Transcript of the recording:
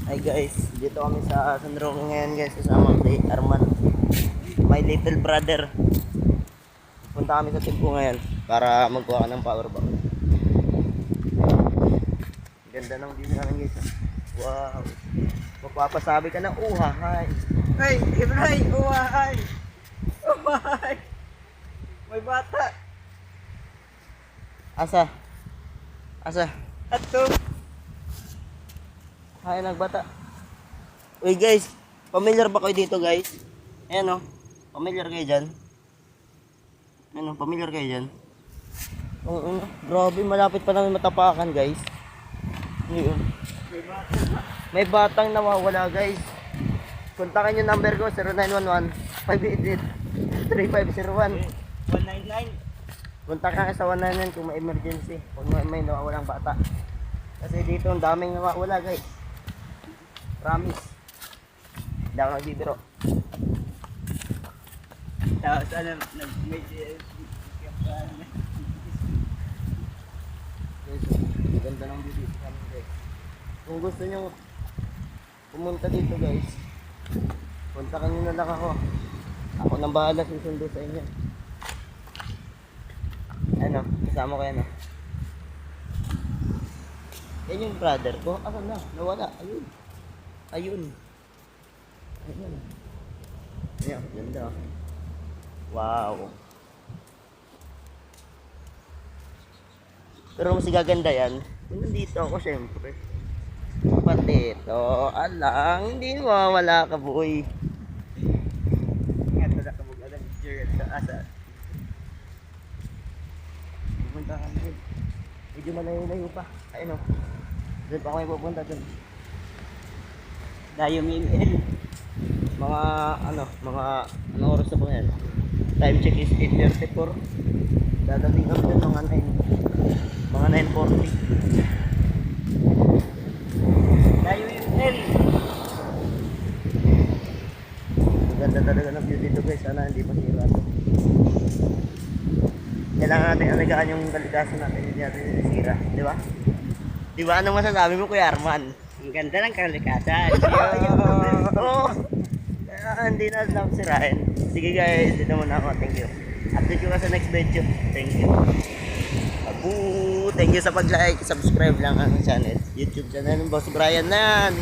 Hi guys, dito kami sa San Roque ngayon guys, kasama si Arman, my little brother. Punta kami sa Timpo ngayon para magkuha ka ng power bank. Ganda ng view namin guys. Wow. Magpapasabi ka ng uhahay. Hey, Ibray! Uwahay! Uwahay! May bata! Asa? Asa? Ato! Hay nagbata. Uy guys, familiar ba kayo dito guys? Ayan o, familiar kayo dyan? Ayan o, familiar kayo dyan? Oo, grabe, malapit pa namin matapakan guys. Ngayon. May batang nawawala guys. Kontakin yung number ko, 0911-588-3501. 199! Kontak ka sa 199 kung may emergency. Kung may nawawalang bata. Kasi dito ang daming nawawala guys. Promise. Hindi ako nagbibiro. Tapos ano, may Guys, ganda ng video namin guys. Kung gusto nyo pumunta dito guys, kontakin nyo na lang ako. Ako nang bahala susundo sa inyo. Ano, kasama ko yan oh. Yan yung brother ko. Asan na? Nawala. Ayun. Ayun. Ayun. Ayan, ganda. Wow. Pero mas gaganda yan. Kung nandito ako syempre. Patito. Alang. Hindi mawawala ka boy. Ingat na kabog alam Jared sa asa. Pupunta kami dun. Medyo malayo-layo pa. Ayun o. Doon pa kami pupunta dun. Dayo Mimel. Mga anong oras na po yan? Time check is 8:34. Dadating kami dun mga 9:40. Dayo Mimel. Maganda talaga ng view dito guys. Sana hindi masira. Kailangan natin alagaan yung kalikasan natin. Hindi natin sisira. Di ba? Di ba? Anong masasabi mo Kuya Arman? Ang ganda ng kalikasan. Oo. Hindi na lang sirain. Sige guys, dito muna ako. Thank you. Update ko ka sa next video. Thank you. Abu, thank you sa pag-like, subscribe lang ang channel. YouTube channel ng Boss Brian na yan.